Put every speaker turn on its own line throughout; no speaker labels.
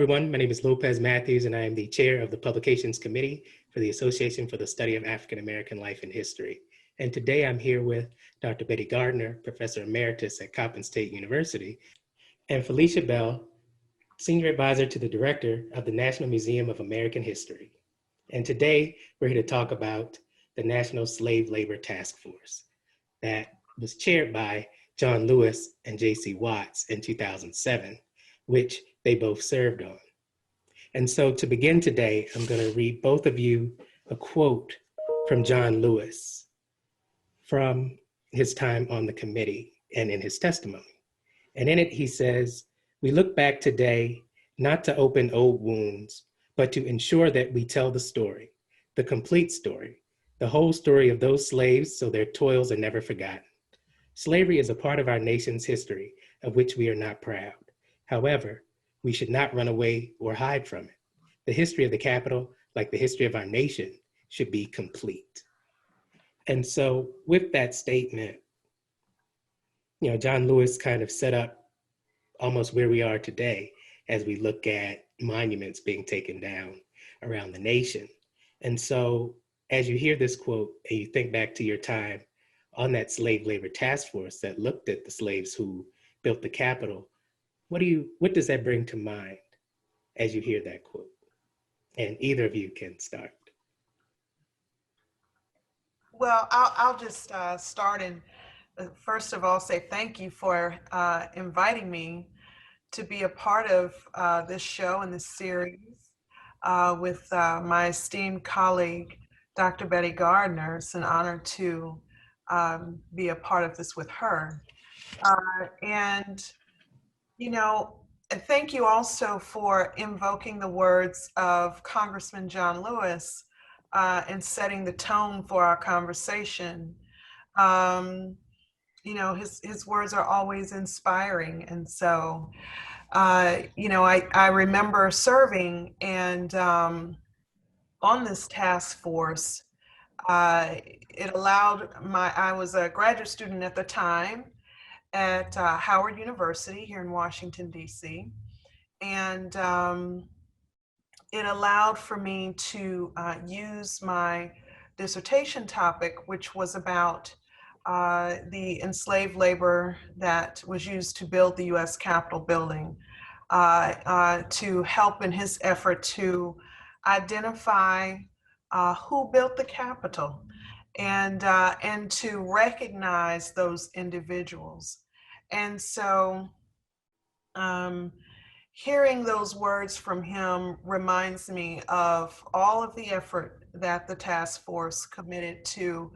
everyone. My name is Lopez Matthews, and I am the chair of the Publications Committee for the Association for the Study of African American Life and History. And today I'm here with Dr. Bettye Gardner, Professor Emeritus at Coppin State University, and Felicia Bell, Senior Advisor to the Director of the National Museum of American History. And today we're here to talk about the National Slave Labor Taskforce that was chaired by John Lewis and J.C. Watts in 2007, which they both served on. And so to begin today, I'm going to read both of you a quote from John Lewis from his time on the committee and in his testimony. And in it, he says, "We look back today, not to open old wounds, but to ensure that we tell the story, the complete story, the whole story of those slaves so their toils are never forgotten. Slavery is a part of our nation's history of which we are not proud. However, we should not run away or hide from it. The history of the Capitol, like the history of our nation, should be complete." And so with that statement, John Lewis kind of set up almost where we are today as we look at monuments being taken down around the nation. And so as you hear this quote and you think back to your time on that slave labor task force that looked at the slaves who built the Capitol, what does that bring to mind as you hear that quote? And either of you can start.
Well, I'll just start and first of all say thank you for inviting me to be a part of this show and this series with my esteemed colleague, Dr. Bettye Gardner. It's an honor to be a part of this with her. Thank you also for invoking the words of Congressman John Lewis and setting the tone for our conversation. His words are always inspiring. And so, I remember serving and on this task force, it allowed I was a graduate student at the time at Howard University here in Washington, D.C. And it allowed for me to use my dissertation topic, which was about the enslaved labor that was used to build the U.S. Capitol building, to help in his effort to identify who built the Capitol and to recognize those individuals. And so hearing those words from him reminds me of all of the effort that the task force committed to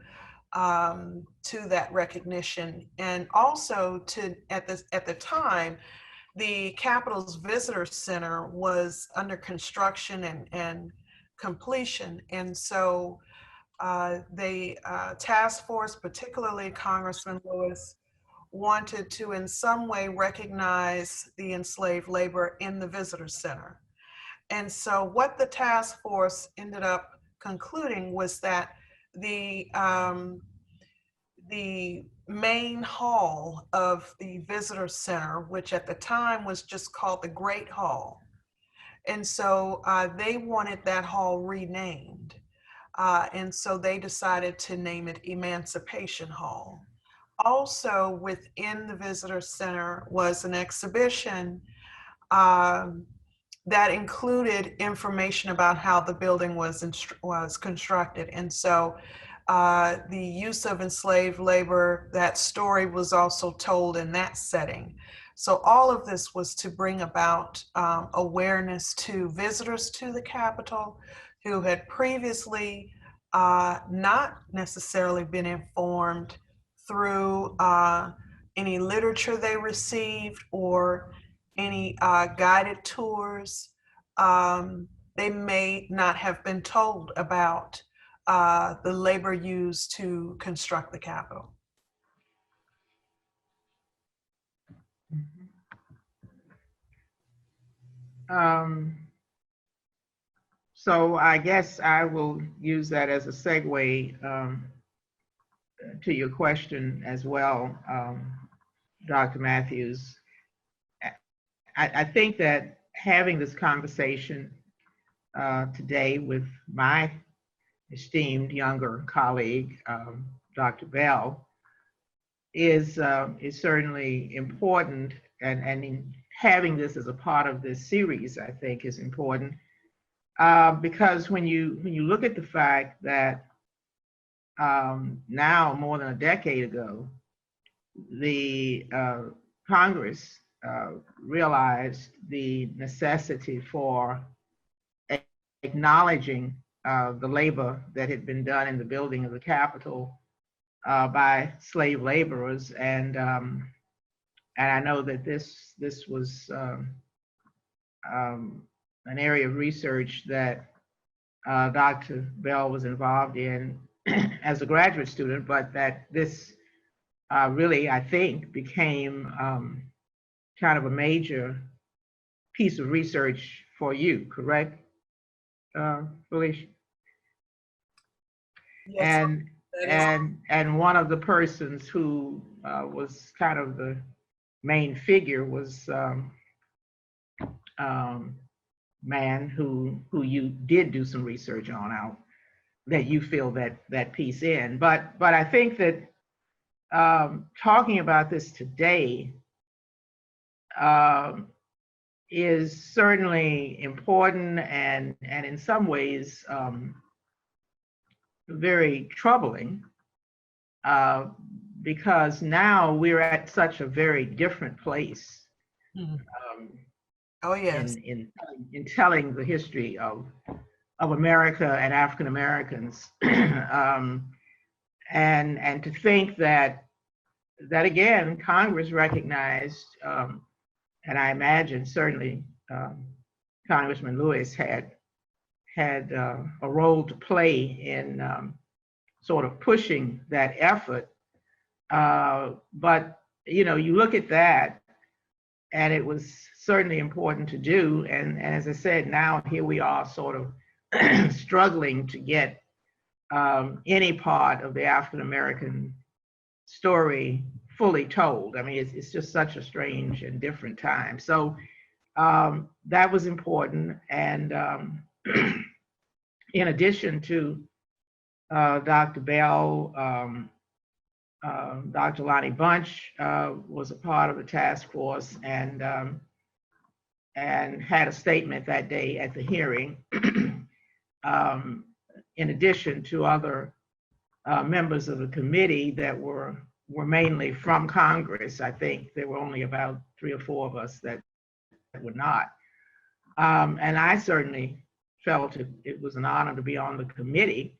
that recognition, and also to at the time, the Capitol's Visitor Center was under construction and completion, and so the task force, particularly Congressman Lewis, wanted to in some way recognize the enslaved labor in the Visitor Center. And so what the task force ended up concluding was that the main hall of the Visitor Center, which at the time was just called the Great Hall, and so they wanted that hall renamed. And so they decided to name it Emancipation Hall. Also within the Visitor Center was an exhibition that included information about how the building was constructed. And so the use of enslaved labor, that story was also told in that setting. So all of this was to bring about awareness to visitors to the Capitol who had previously not necessarily been informed through any literature they received or any guided tours. They may not have been told about the labor used to construct the Capitol.
So I guess I will use that as a segue to your question as well, Dr. Matthews. I think that having this conversation today with my esteemed younger colleague, Dr. Bell, is certainly important, and in having this as a part of this series, I think is important, because when you look at the fact that now more than a decade ago, the Congress realized the necessity for acknowledging the labor that had been done in the building of the Capitol by slave laborers, and I know that this was an area of research that Dr. Bell was involved in as a graduate student, but that this really, I think, became kind of a major piece of research for you, correct, Felicia?
Yes,
And one of the persons who was kind of the main figure was man who you did do some research on, out that you feel that piece in. But I think that talking about this today is certainly important, and in some ways very troubling, because now we're at such a very different place.
Oh yes.
In telling the history of America and African Americans, and to think that again Congress recognized, and I imagine certainly Congressman Lewis had a role to play in sort of pushing that effort. But you look at that, and it was certainly important to do. And as I said, now here we are sort of struggling to get any part of the African American story fully told. I mean, it's just such a strange and different time. So that was important. And in addition to Dr. Bell, Dr. Lonnie Bunch was a part of the task force, and had a statement that day at the hearing. In addition to other members of the committee that were mainly from Congress. I think there were only about 3 or 4 of us that were not. And I certainly felt it was an honor to be on the committee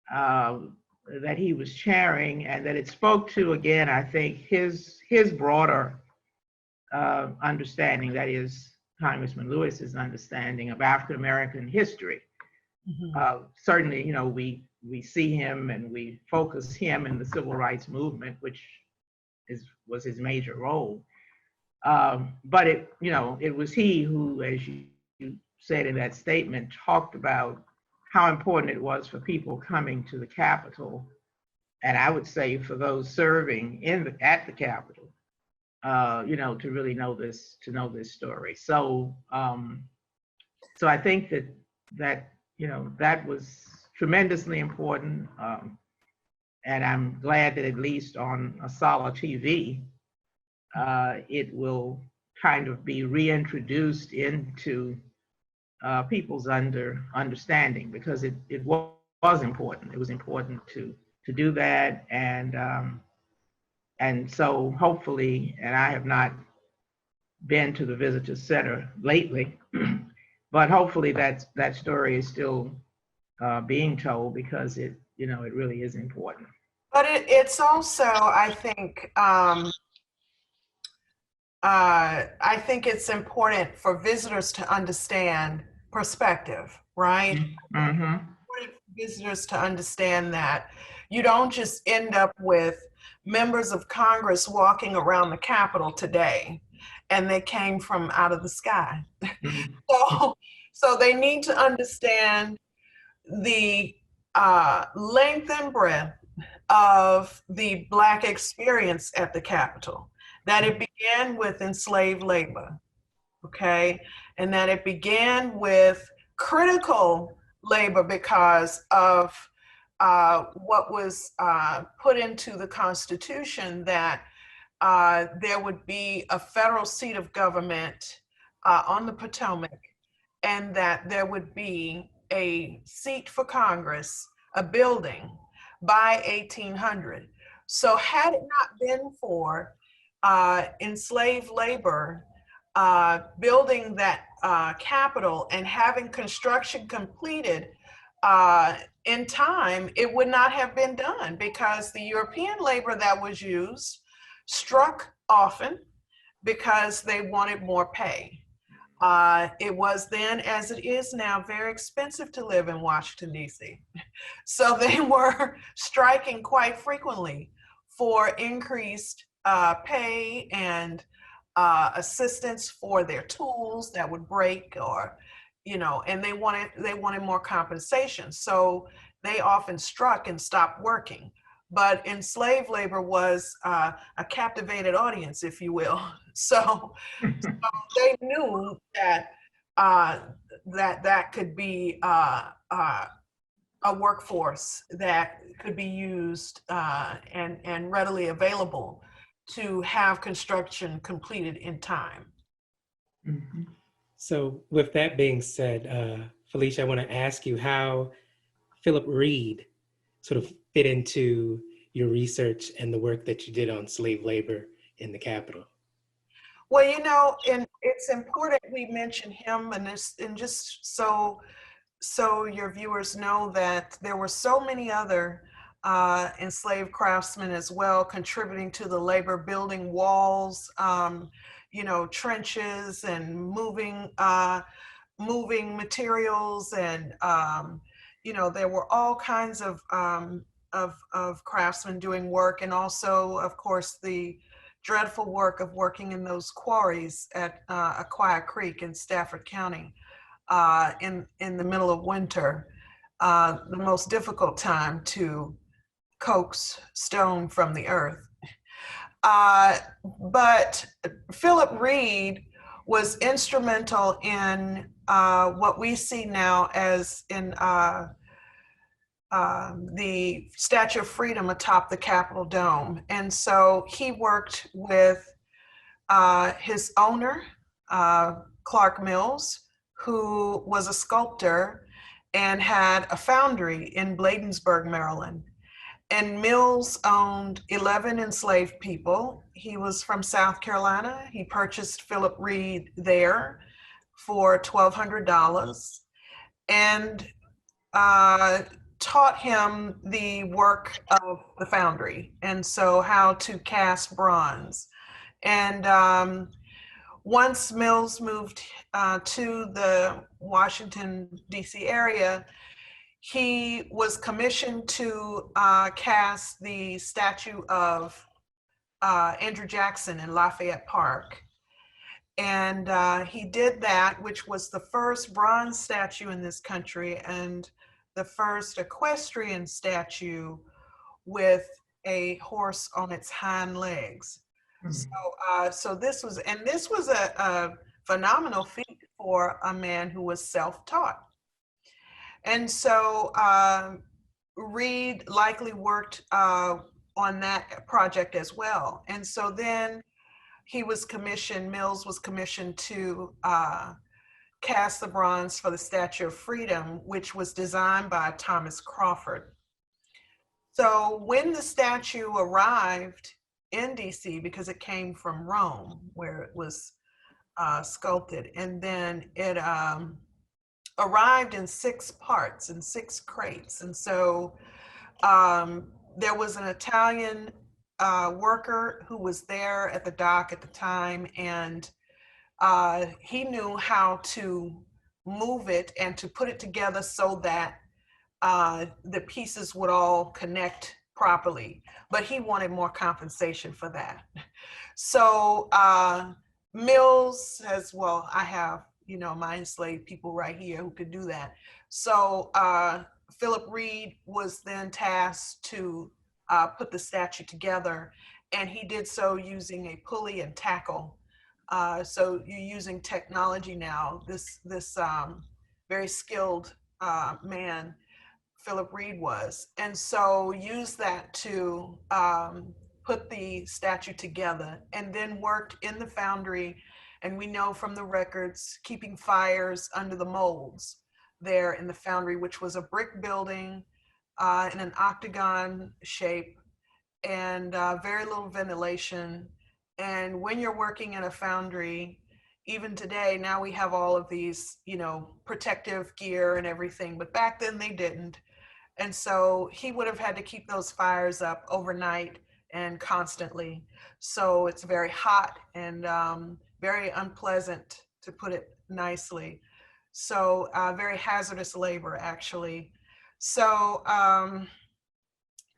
that he was chairing, and that it spoke to, again, I think, his broader understanding, that is Congressman Lewis's understanding of African American history. Certainly, we see him and we focus him in the civil rights movement, which was his major role. But it was he who, as you said in that statement, talked about how important it was for people coming to the Capitol, and I would say for those serving at the Capitol, to really know this story. So I think that was tremendously important, and I'm glad that at least on Asala TV, it will kind of be reintroduced into people's understanding, because it was important. It was important to do that, and so hopefully, and I have not been to the Visitor Center lately, but hopefully that story is still being told, because it really is important.
But it's also, I think it's important for visitors to understand perspective, right?
Mm-hmm.
For visitors to understand that you don't just end up with members of Congress walking around the Capitol today and they came from out of the sky. Mm-hmm. So they need to understand the length and breadth of the Black experience at the Capitol, that it began with enslaved labor, okay? and that it began with critical labor because of what was put into the Constitution, that there would be a federal seat of government on the Potomac, and that there would be a seat for Congress, a building, by 1800. So had it not been for enslaved labor building that Capitol and having construction completed in time, it would not have been done, because the European labor that was used struck often because they wanted more pay. It was then, as it is now, very expensive to live in Washington, D.C. So they were striking quite frequently for increased pay and assistance for their tools that would break, or, and they wanted more compensation. So they often struck and stopped working. But enslaved labor was a captivated audience, if you will. So they knew that that could be a workforce that could be used and readily available to have construction completed in time.
Mm-hmm.
So with that being said, Felicia, I want to ask you how Philip Reid sort of fit into your research and the work that you did on slave labor in the Capitol.
Well, and it's important we mention him, and just so your viewers know that there were so many other enslaved craftsmen as well contributing to the labor, building walls, trenches, and moving materials, and there were all kinds of craftsmen doing work, and also, of course, the dreadful work of working in those quarries at Aquia Creek in Stafford County in the middle of winter, the most difficult time to coax stone from the earth. But Philip Reid was instrumental in what we see now as in the Statue of Freedom atop the Capitol Dome. And so he worked with his owner, Clark Mills, who was a sculptor and had a foundry in Bladensburg, Maryland. And Mills owned 11 enslaved people. He was from South Carolina. He purchased Philip Reid there for $1,200 and taught him the work of the foundry, and so how to cast bronze. And once Mills moved to the Washington, D.C. area, he was commissioned to cast the statue of Andrew Jackson in Lafayette Park. And he did that, which was the first bronze statue in this country and the first equestrian statue with a horse on its hind legs. Mm-hmm. So this was a phenomenal feat for a man who was self-taught. And so Reid likely worked on that project as well. And so then Mills was commissioned to cast the bronze for the Statue of Freedom, which was designed by Thomas Crawford. So when the statue arrived in DC, because it came from Rome, where it was sculpted, and then it arrived in 6 parts, in 6 crates. And so there was an Italian worker who was there at the dock at the time, and he knew how to move it and to put it together so that the pieces would all connect properly, but he wanted more compensation for that. So Mills says, well, I have, my enslaved people right here who could do that. So Philip Reid was then tasked to put the statue together, and he did so using a pulley and tackle So you're using technology now. This very skilled man, Philip Reid was, and so use that to put the statue together, and then worked in the foundry. And we know from the records, keeping fires under the molds there in the foundry, which was a brick building in an octagon shape, and very little ventilation. And when you're working in a foundry, even today, now we have all of these, protective gear and everything, but back then they didn't. And so he would have had to keep those fires up overnight and constantly. So it's very hot and very unpleasant, to put it nicely. So very hazardous labor, actually. So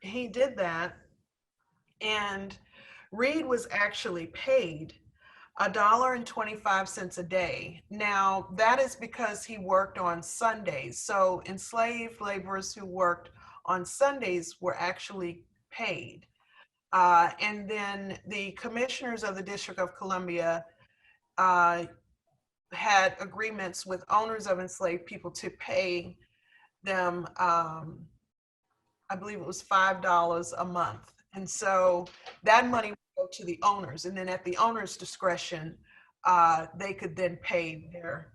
he did that. And Reid was actually paid $1.25 a day. Now, that is because he worked on Sundays. So enslaved laborers who worked on Sundays were actually paid. And then the commissioners of the District of Columbia had agreements with owners of enslaved people to pay them, I believe it was $5 a month. And so that money would go to the owners, and then at the owner's discretion, they could then pay their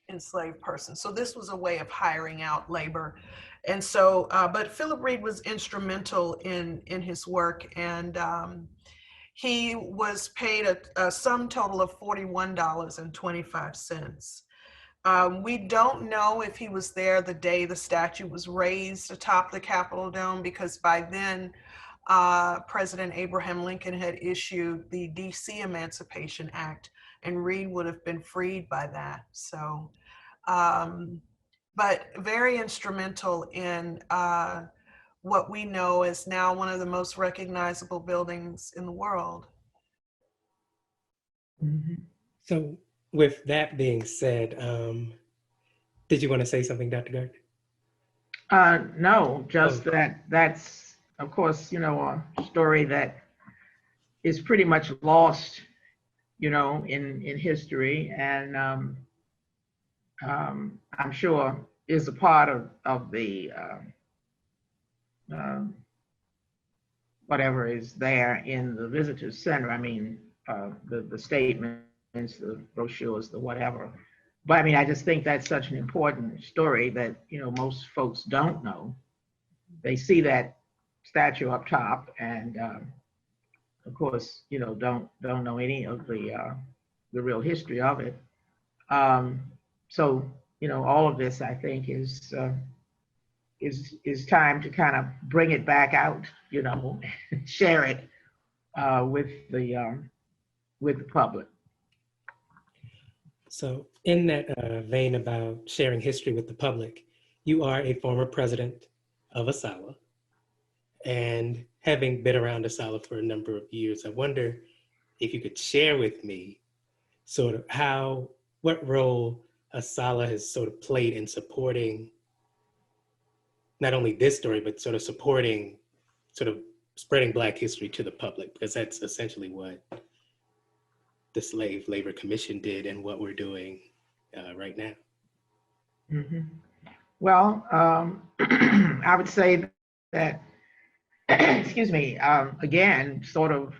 enslaved person. So this was a way of hiring out labor. And so, but Philip Reid was instrumental in his work, and he was paid a sum total of $41.25. We don't know if he was there the day the statue was raised atop the Capitol dome, because by then President Abraham Lincoln had issued the DC Emancipation Act, and Reid would have been freed by that. So, but very instrumental in what we know is now one of the most recognizable buildings in the world.
Mm-hmm.
So with that being said, did you want to say something, Dr. Gardner?
No, just that's, of course, a story that is pretty much lost, in history, and I'm sure is a part of the whatever is there in the visitor center. I mean, the statements, the brochures, the whatever. But I mean, I just think that's such an important story that, most folks don't know. They see that statue up top, and of course, don't know any of the real history of it. So, all of this, I think, is time to kind of bring it back out, share it with the public.
So in that vein about sharing history with the public, you are a former president of ASALH, and having been around ASALH for a number of years, I wonder if you could share with me sort of what role ASALH has sort of played in supporting not only this story, but sort of supporting, sort of spreading Black history to the public, because that's essentially what the Slave Labor Commission did and what we're doing right now.
Mm-hmm. Well, I would say that, excuse me, again, sort of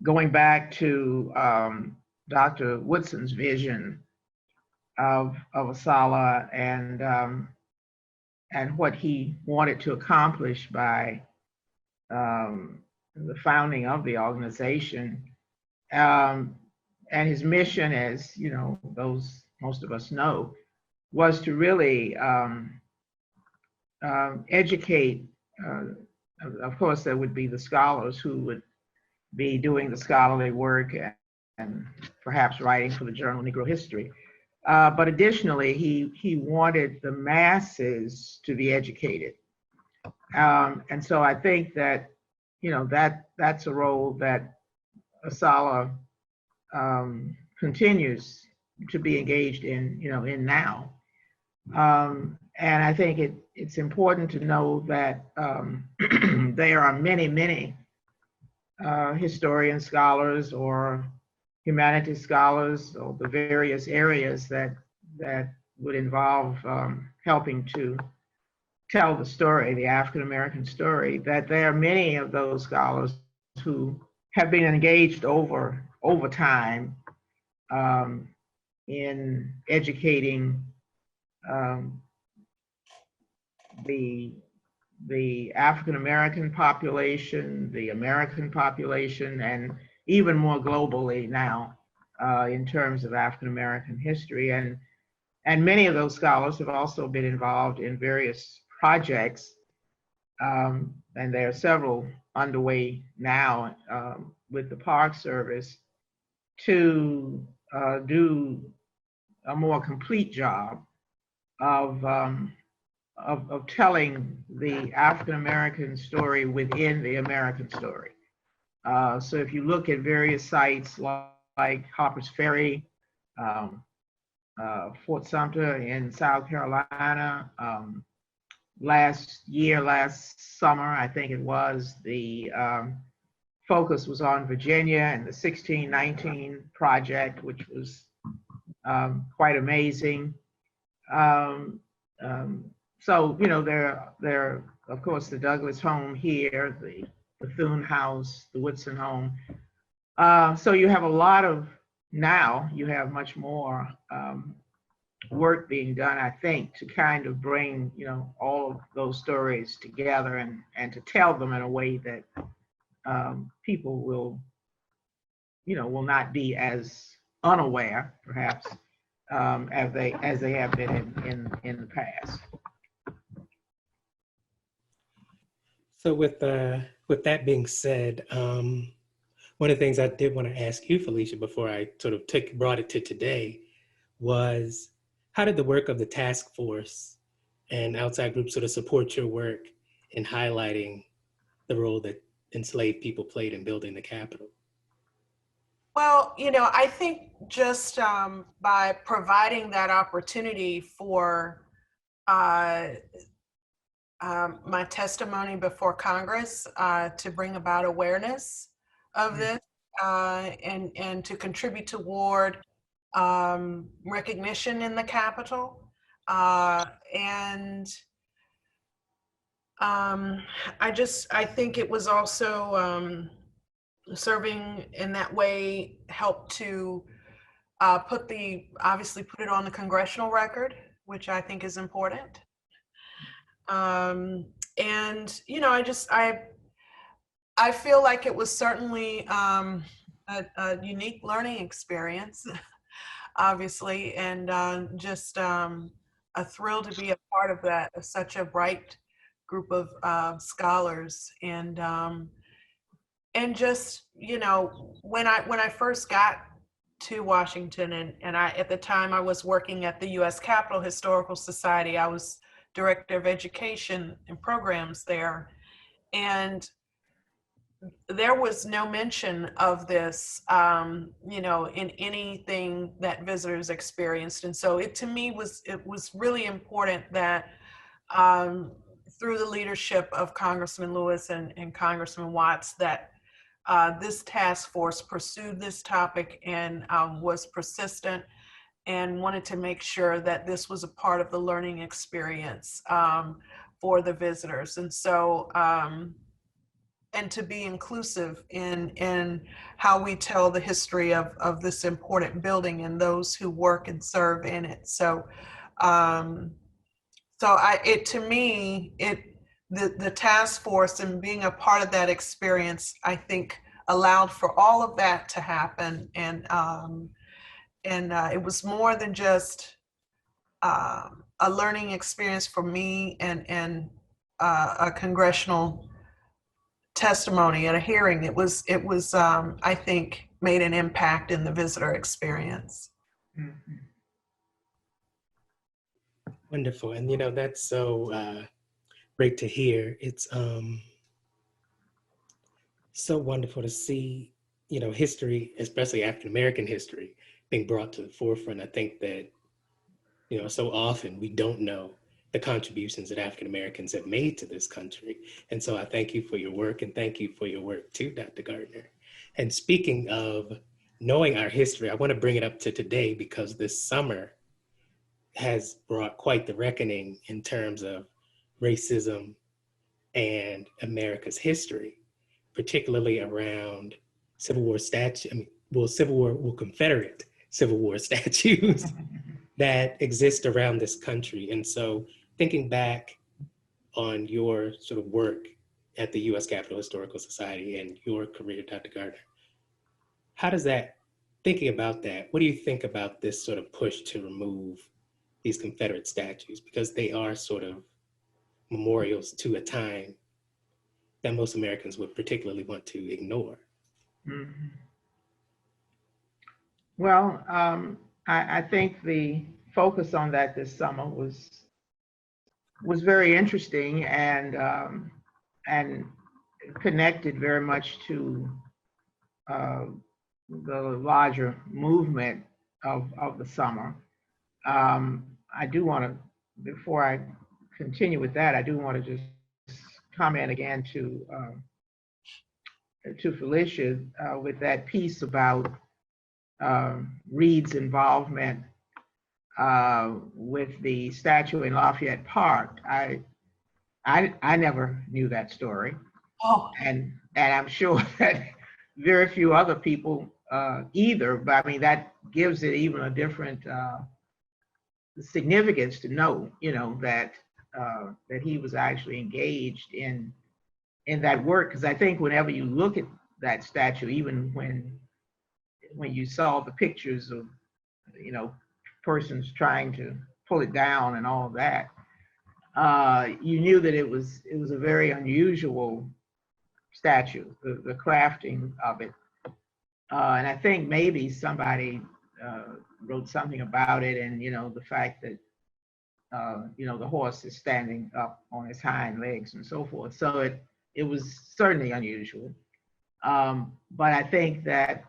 going back to Dr. Woodson's vision of ASALH and what he wanted to accomplish by the founding of the organization. And his mission, as most of us know, was to really educate. Of course, there would be the scholars who would be doing the scholarly work and perhaps writing for the journal Negro History. But additionally, he wanted the masses to be educated. And so I think that, that's a role that ASALH continues to be engaged in, in now. And I think it's important to know that there are many historians, scholars, or humanities scholars, or the various areas that would involve helping to tell the story, the African American story, that there are many of those scholars who have been engaged over time in educating the African American population, the American population, and even more globally now in terms of African American history. And many of those scholars have also been involved in various projects, and there are several underway now with the Park Service to do a more complete job of telling the African American story within the American story. So if you look at various sites like Harper's Ferry, Fort Sumter in South Carolina, last summer, I think it was, the focus was on Virginia and the 1619 project, which was quite amazing. So, you know, there, of course, the Douglas Home here, the Bethune House, the Woodson Home. So you have a lot of, now you have much more work being done, I think, to kind of bring, you know, all of those stories together and to tell them in a way that people will, you know, will not be as unaware, perhaps, as they have been in the past.
So with that being said, one of the things I did want to ask you, Felicia, before I sort of brought it to today, was how did the work of the task force and outside groups sort of support your work in highlighting the role that enslaved people played in building the Capitol?
Well, you know, I think just by providing that opportunity for my testimony before Congress to bring about awareness of this and to contribute toward recognition in the Capitol. And I think it was also serving in that way helped to obviously put it on the congressional record, which I think is important. And, you know, I feel like it was certainly a unique learning experience, obviously, and just a thrill to be a part of that, of such a bright group of scholars. And just, you know, when I first got to Washington, and at the time I was working at the U.S. Capitol Historical Society, I was Director of Education and Programs there. And there was no mention of this, you know, in anything that visitors experienced. And so it was really important that through the leadership of Congressman Lewis and Congressman Watts, that this task force pursued this topic and was persistent and wanted to make sure that this was a part of the learning experience for the visitors. And so, and to be inclusive in how we tell the history of this important building and those who work and serve in it. So, to me, the task force and being a part of that experience, I think, allowed for all of that to happen. And it was more than just a learning experience for me and a congressional testimony at a hearing. It was I think, made an impact in the visitor experience.
Mm-hmm.
Wonderful. And, you know, that's so great to hear. It's so wonderful to see, you know, history, especially African American history, being brought to the forefront. I think that, you know, so often we don't know the contributions that African Americans have made to this country. And so I thank you for your work, and thank you for your work too, Dr. Gardner. And speaking of knowing our history, I want to bring it up to today because this summer has brought quite the reckoning in terms of racism and America's history, particularly around Civil War Confederate Civil War statues that exist around this country. And so thinking back on your sort of work at the U.S. Capitol Historical Society and your career, Dr. Gardner, how does that, thinking about that, what do you think about this sort of push to remove these Confederate statues? Because they are sort of memorials to a time that most Americans would particularly want to ignore.
Mm-hmm. Well, I think the focus on that this summer was very interesting and connected very much to the larger movement of the summer. I do want to, before I continue with that, I do want to just comment again to Felicia with that piece about Reid's involvement with the statue in Lafayette Park. I never knew that story.
Oh.
And I'm sure that very few other people either, but I mean, that gives it even a different significance to know, that he was actually engaged in that work. Because I think whenever you look at that statue, even when you saw the pictures of, persons trying to pull it down and all of that, you knew that it was a very unusual statue, the crafting of it. And I think maybe somebody wrote something about it, and the fact that the horse is standing up on his hind legs and so forth. So it was certainly unusual. But I think that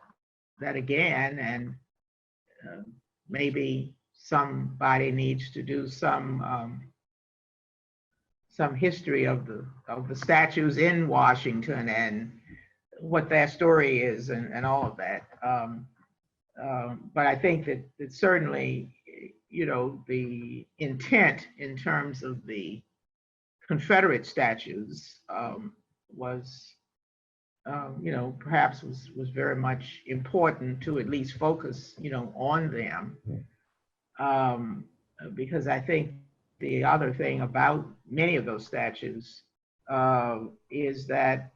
again, and maybe somebody needs to do some history of the statues in Washington and what their story is and all of that. But I think that certainly, the intent in terms of the Confederate statues was, perhaps was very much important to at least focus, on them. Because I think the other thing about many of those statues is that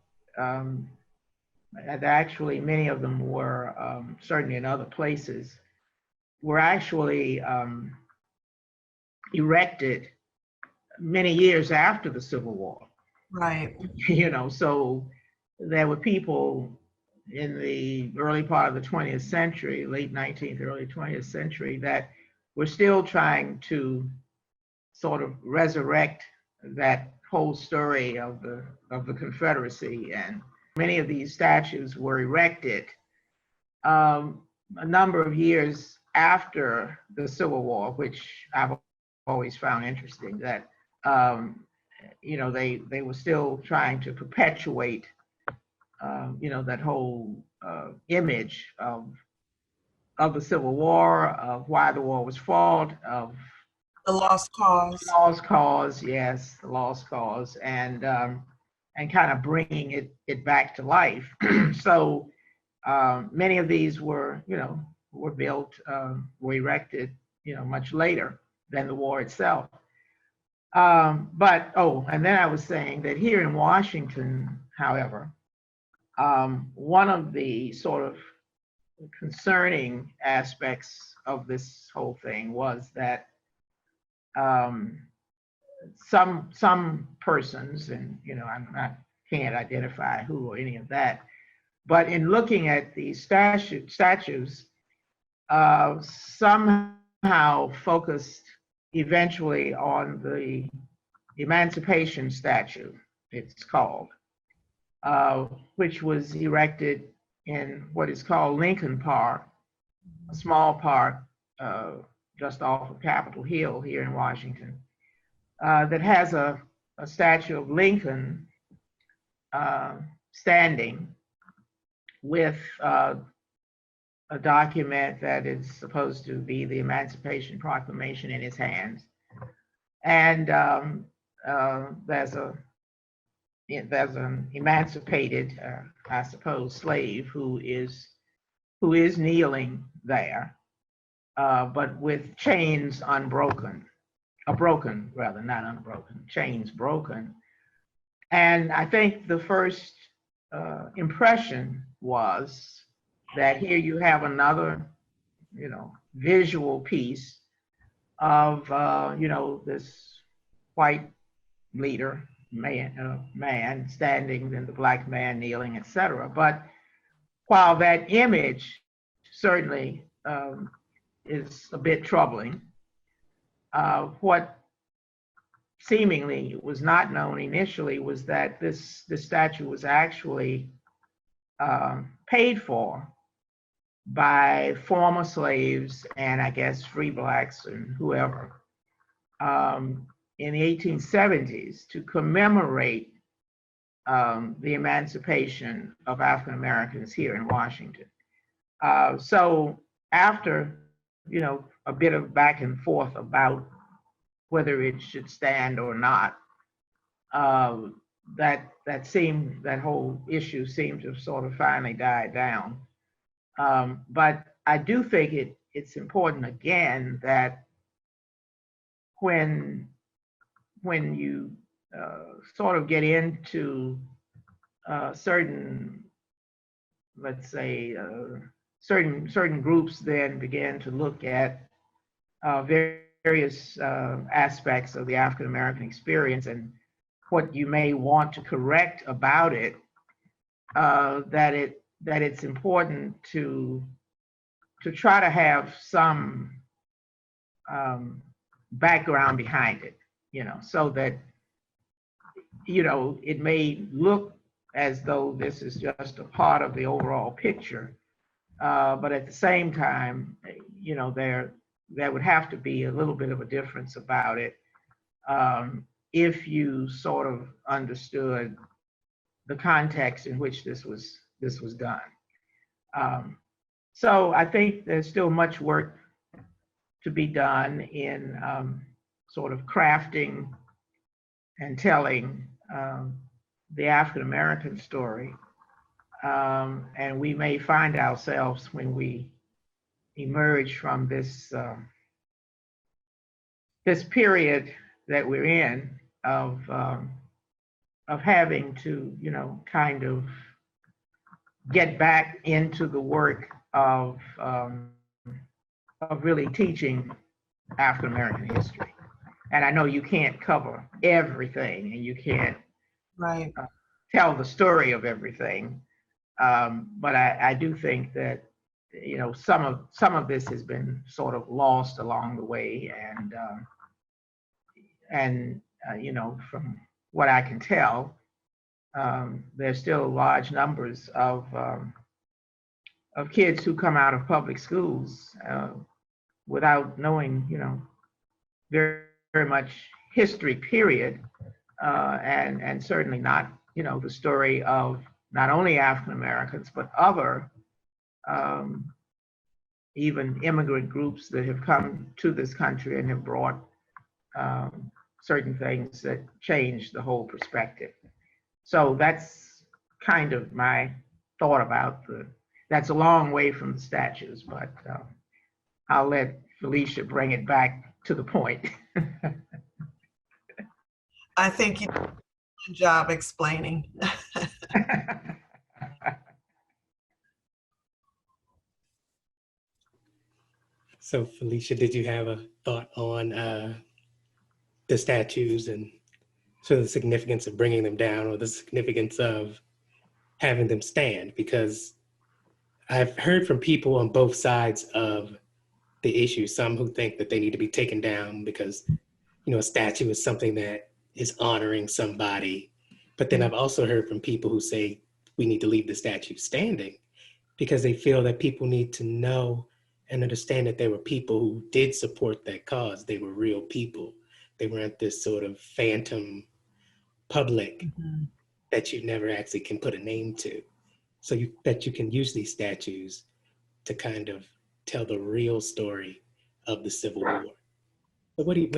actually many of them were, certainly in other places, were actually erected many years after the Civil War.
Right.
So there were people in the early part of the 20th century, late 19th, early 20th century, that were still trying to sort of resurrect that whole story of the Confederacy. And many of these statues were erected a number of years after the Civil War, which I've always found interesting, that they were still trying to perpetuate that whole image of the Civil War, of why the war was fought, of
the lost cause.
Lost cause, yes, the lost cause, and kind of bringing it back to life. So many of these were built, were erected, much later than the war itself. And then I was saying that here in Washington, however, one of the sort of concerning aspects of this whole thing was that some persons, and I can't identify who or any of that, but in looking at these statues, somehow focused eventually on the Emancipation statue, it's called, which was erected in what is called Lincoln Park, a small park just off of Capitol Hill here in Washington, that has a statue of Lincoln standing with a document that is supposed to be the Emancipation Proclamation in his hands. And there's an emancipated, I suppose, slave who is kneeling there, but with chains unbroken, broken rather, not unbroken, chains broken. And I think the first impression was that here you have another, visual piece of, this white leader, man standing and the black man kneeling, etc. But while that image certainly is a bit troubling, what seemingly was not known initially was that this statue was actually paid for by former slaves and I guess free blacks and whoever in the 1870s to commemorate the emancipation of African Americans here in Washington. So after, a bit of back and forth about whether it should stand or not, that whole issue seemed to have sort of finally died down. But I do think it's important again that when you sort of get into certain, let's say, certain groups then began to look at various aspects of the African American experience and what you may want to correct about it, that it's important to try to have some background behind it, so that it may look as though this is just a part of the overall picture, but at the same time, there would have to be a little bit of a difference about it if you sort of understood the context in which this was done. So I think there's still much work to be done in sort of crafting and telling the African American story. And we may find ourselves when we emerge from this this period that we're in of having to, kind of get back into the work of really teaching African American history. And I know you can't cover everything, and you can't tell the story of everything, but I do think that some of this has been sort of lost along the way, and from what I can tell, there's still large numbers of kids who come out of public schools without knowing, very, very much history, period, and certainly not, the story of not only African Americans, but other even immigrant groups that have come to this country and have brought certain things that change the whole perspective. So that's kind of my thought about that's a long way from the statues, but I'll let Felicia bring it back to the point.
I think you did a good job explaining.
So Felicia, did you have a thought on the statues and sort of the significance of bringing them down, or the significance of having them stand? Because I've heard from people on both sides of the issue, some who think that they need to be taken down because, a statue is something that is honoring somebody. But then I've also heard from people who say we need to leave the statue standing because they feel that people need to know and understand that there were people who did support that cause. They were real people. They weren't this sort of phantom public that you never actually can put a name to. So that you can use these statues to kind of tell the real story of the Civil War. So what do you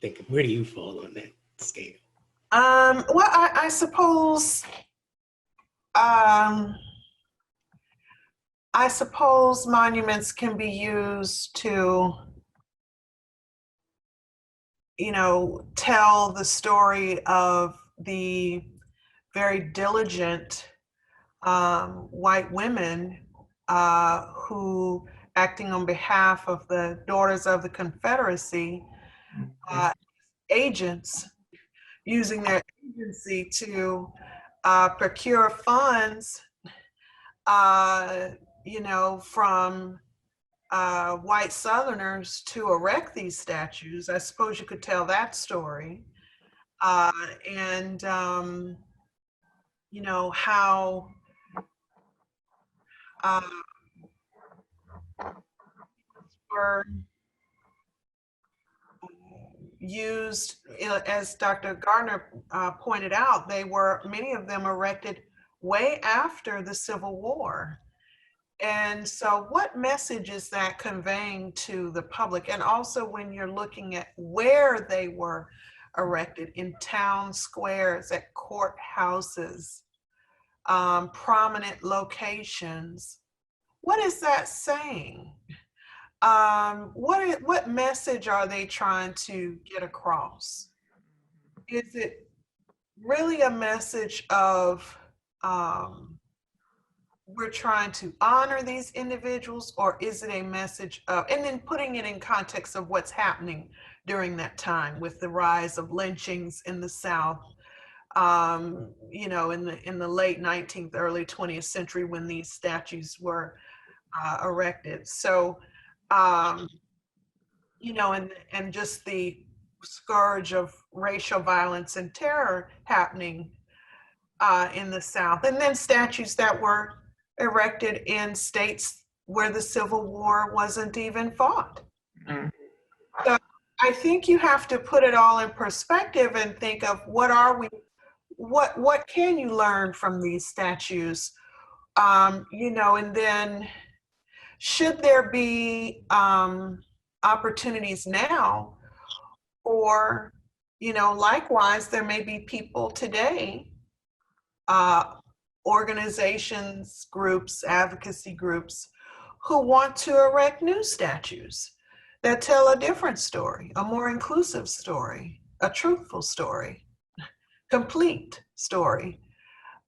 think? Where do you fall on that scale?
Well, I suppose monuments can be used to, tell the story of the very diligent white women who, acting on behalf of the Daughters of the Confederacy, agents, using their agency to procure funds, from white Southerners to erect these statues. I suppose you could tell that story. And how were used, as Dr. Gardner pointed out, many of them erected way after the Civil War. And so what message is that conveying to the public? And also when you're looking at where they were erected, in town squares, at courthouses, prominent locations, what is that saying? What message are they trying to get across? Is it really a message of we're trying to honor these individuals, or is it a message of, and then putting it in context of what's happening during that time with the rise of lynchings in the South, in the late 19th, early 20th century when these statues were erected. So, and just the scourge of racial violence and terror happening in the South, and then statues that were erected in states where the Civil War wasn't even fought. Mm-hmm. So I think you have to put it all in perspective and think of what can you learn from these statues, and then should there be opportunities now, or likewise there may be people today, organizations, groups, advocacy groups, who want to erect new statues that tell a different story, a more inclusive story, a truthful story, complete story.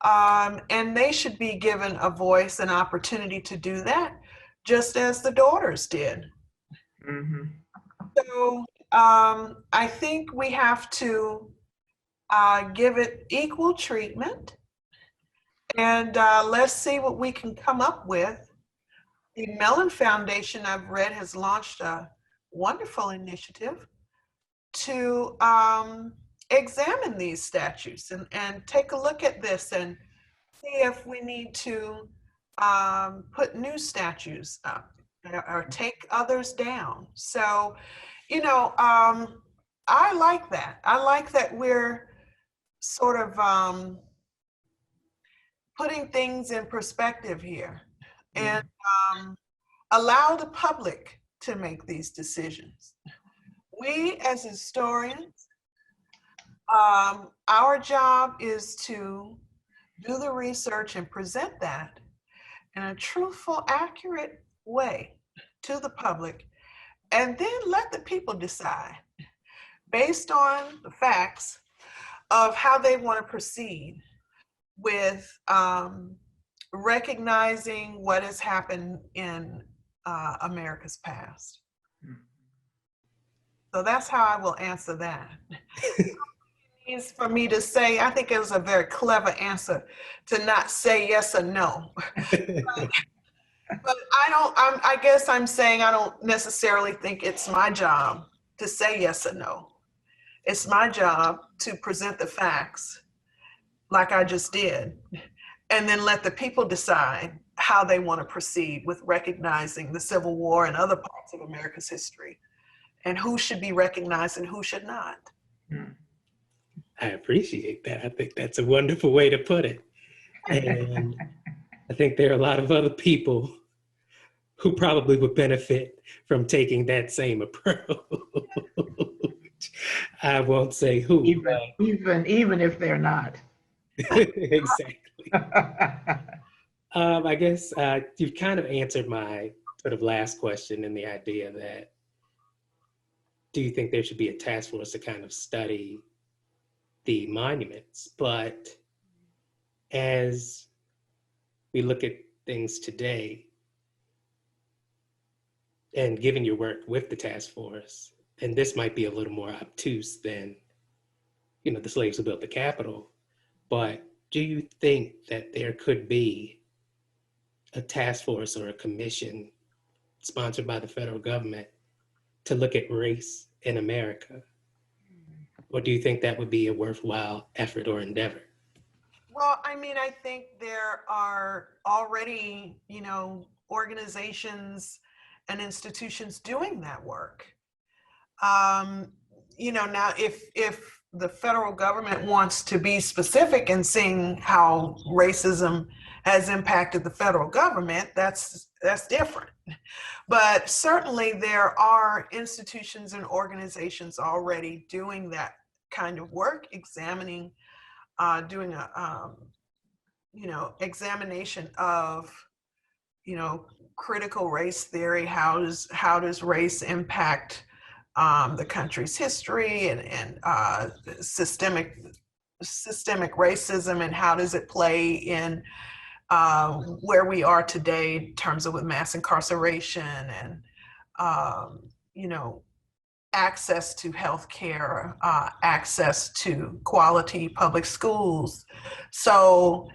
And they should be given a voice and opportunity to do that, just as the daughters did. Mm-hmm. So I think we have to give it equal treatment. And let's see what we can come up with. The Mellon Foundation, I've read, has launched a wonderful initiative to examine these statues and take a look at this and see if we need to put new statues up or take others down. So, I like that. I like that we're sort of putting things in perspective here, and allow the public to make these decisions. We as historians, our job is to do the research and present that in a truthful, accurate way to the public, and then let the people decide based on the facts of how they want to proceed with recognizing what has happened in America's past. So that's how I will answer that. It's for me to say, I think it was a very clever answer to not say yes or no. But I guess I'm saying I don't necessarily think it's my job to say yes or no. It's my job to present the facts like I just did, and then let the people decide how they want to proceed with recognizing the Civil War and other parts of America's history, and who should be recognized and who should not.
I appreciate that. I think that's a wonderful way to put it. And I think there are a lot of other people who probably would benefit from taking that same approach. I won't say who.
Even if they're not.
Exactly. I guess you've kind of answered my sort of last question in the idea that, do you think there should be a task force to kind of study the monuments? But as we look at things today, and given your work with the task force, and this might be a little more obtuse than, the slaves who built the Capitol, but do you think that there could be a task force or a commission sponsored by the federal government to look at race in America? Or do you think that would be a worthwhile effort or endeavor?
Well, I mean, I think there are already, organizations and institutions doing that work. Now if the federal government wants to be specific in seeing how racism has impacted the federal government, that's different. But certainly there are institutions and organizations already doing that kind of work, examining, doing a, examination of, critical race theory. How does race impact the country's history and systemic racism, and how does it play in where we are today in terms of with mass incarceration and access to health care, access to quality public schools. So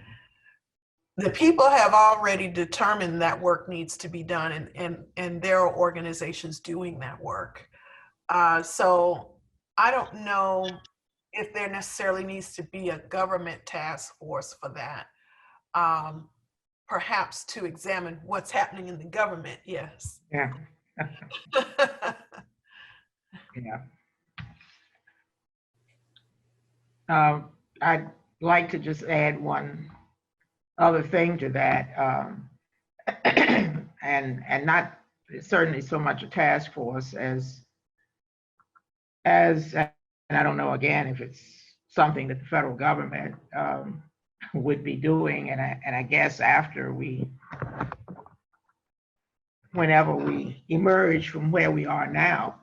the people have already determined that work needs to be done, and there are organizations doing that work. So I don't know if there necessarily needs to be a government task force for that. Perhaps to examine what's happening in the government, yes.
Yeah. Yeah. I'd like to just add one other thing to that, and not certainly so much a task force as and I don't know again if it's something that the federal government would be doing, and I guess after whenever we emerge from where we are now,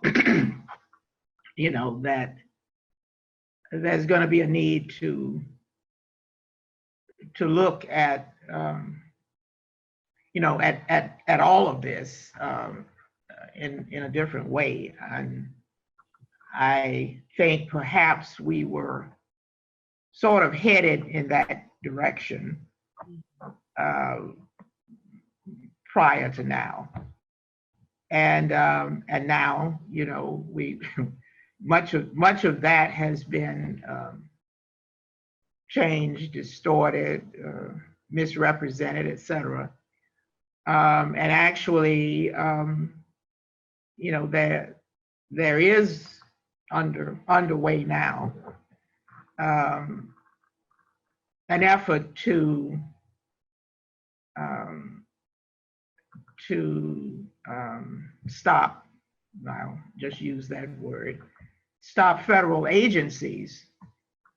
that there's going to be a need to look at at all of this in a different way. And I think perhaps we were sort of headed in that direction prior to now, and now we much of that has been changed, distorted, misrepresented, etc. And actually, there is underway now an effort to stop, I'll just use that word, stop federal agencies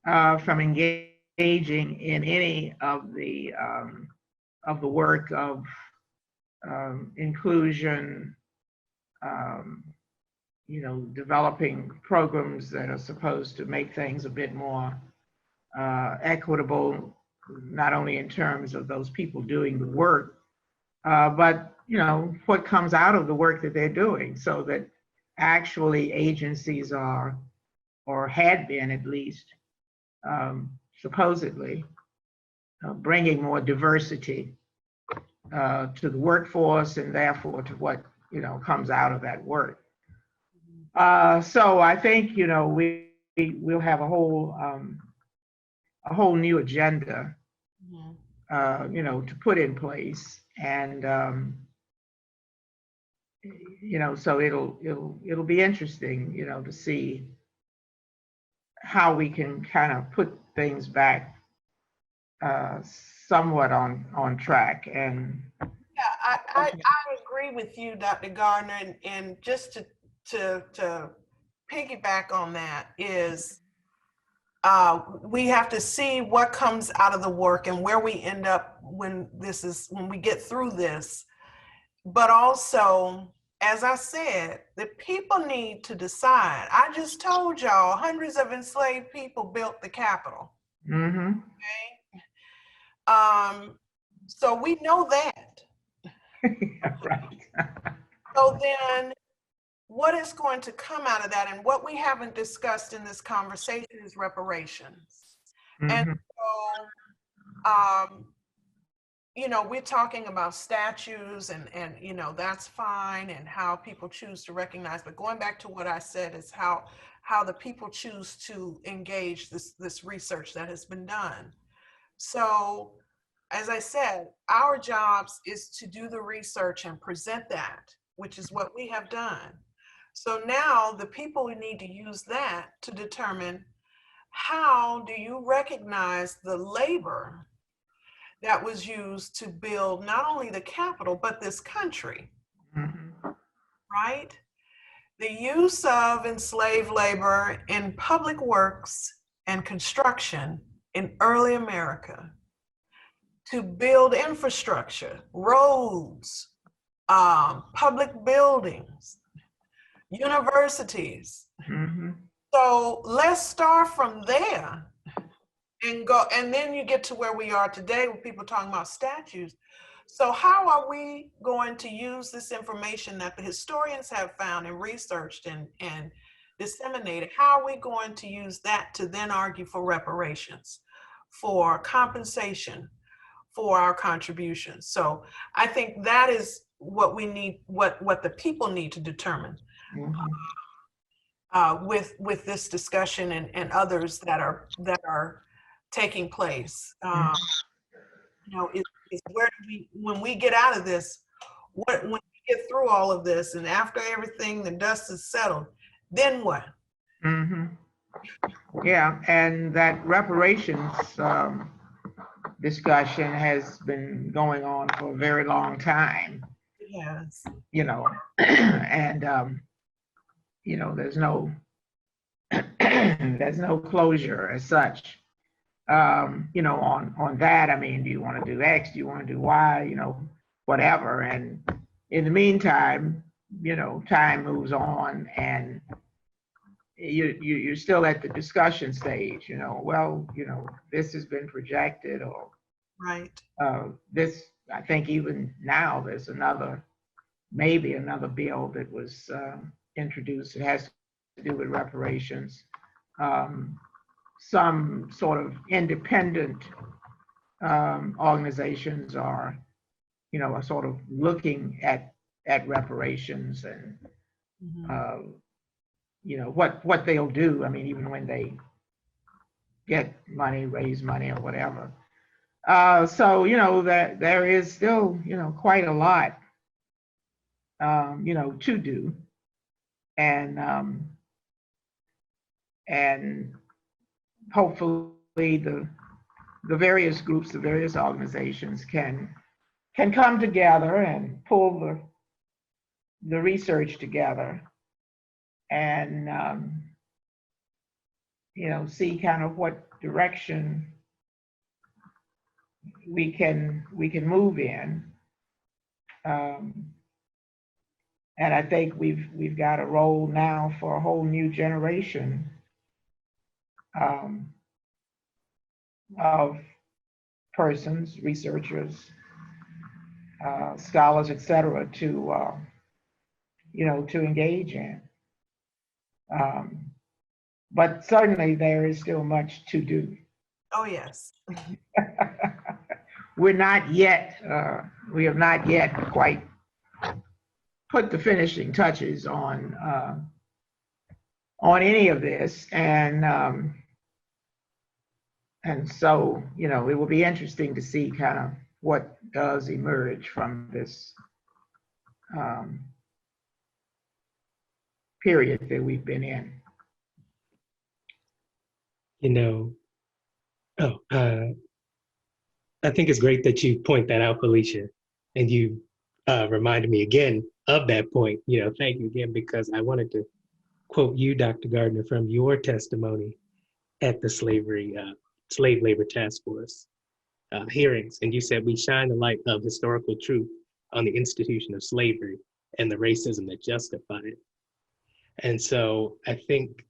from engaging in any of the work of inclusion, developing programs that are supposed to make things a bit more equitable, not only in terms of those people doing the work, but what comes out of the work that they're doing, so that actually agencies are, or had been at least, supposedly bringing more diversity to the workforce, and therefore to what comes out of that work. So I think we'll have a whole new agenda to put in place, and so it'll be interesting to see how we can kind of put things back somewhat on track. And
yeah, I agree with you, Dr. Gardner, and just to piggyback on that is we have to see what comes out of the work and where we end up when we get through this. But also, as I said, the people need to decide. I just told y'all hundreds of enslaved people built the Capitol.
Mm-hmm.
Okay. So we know that.
Right.
So then what is going to come out of that? And what we haven't discussed in this conversation is reparations.
Mm-hmm.
And so, you know, we're talking about statues and, you know, that's fine, and how people choose to recognize, but going back to what I said is how the people choose to engage this research that has been done. So, as I said, our jobs is to do the research and present that, which is what we have done. So now the people need to use that to determine, how do you recognize the labor that was used to build not only the Capitol, but this country,
Mm-hmm.
right? The use of enslaved labor in public works and construction in early America to build infrastructure, roads, public buildings, universities.
Mm-hmm.
So let's start from there and go, and then you get to where we are today with people talking about statues. So how are we going to use this information that the historians have found and researched and disseminated? How are we going to use that to then argue for reparations, for compensation, for our contributions? So I think that is what we need, what the people need to determine.
Mm-hmm.
With this discussion and others that are taking place. You know, is where do we, when we get out of this, when we get through all of this, and after everything, the dust is settled, then what?
Mm-hmm. Yeah, and that reparations discussion has been going on for a very long time.
Yes.
You know, and you know, there's no closure as such. You know, on that. I mean, do you want to do X? Do you want to do Y? You know, whatever. And in the meantime, you know, time moves on, and you're still at the discussion stage. You know, well, you know, this has been projected, or
Right.
this. I think even now there's maybe another bill that was introduced. It has to do with reparations. Some sort of independent organizations are sort of looking at reparations and
Mm-hmm.
you know what they'll do. I mean, even when they get money, raise money, or whatever. So you know that there is still quite a lot to do, and hopefully the various groups, the various organizations can come together and pull the research together and see kind of what direction we can move in. And I think we've got a role now for a whole new generation of persons, researchers, scholars, etc., to engage in. But certainly there is still much to do.
Oh yes.
We have not yet quite put the finishing touches on any of this, and so it will be interesting to see kind of what does emerge from this period that we've been in.
I think it's great that you point that out, Felicia, and you reminded me again of that point. Thank you again, because I wanted to quote you, Dr. Gardner, from your testimony at the Slave Labor Taskforce hearings. And you said, we shine the light of historical truth on the institution of slavery and the racism that justified it. And so I think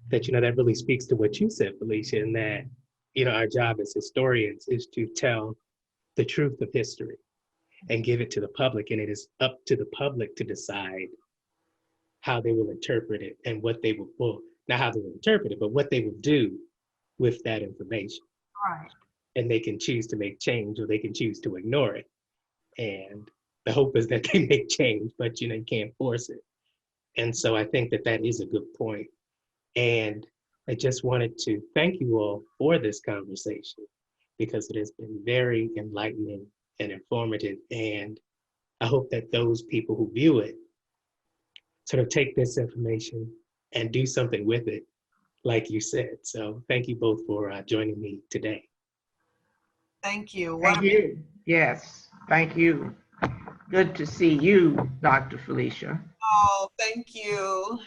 that, that really speaks to what you said, Felicia, and that, our job as historians is to tell the truth of history and give it to the public. And it is up to the public to decide how they will interpret it and what they will, well, not how they will interpret it, but what they will do with that information.
Right.
And they can choose to make change, or they can choose to ignore it. And the hope is that they make change, but you can't force it. And so I think that that is a good point. And I just wanted to thank you all for this conversation, because it has been very enlightening and informative. And I hope that those people who view it sort of take this information and do something with it, like you said. So thank you both for joining me today.
Thank you.
Thank you. Yes, thank you. Good to see you, Dr. Felicia.
Oh, thank you.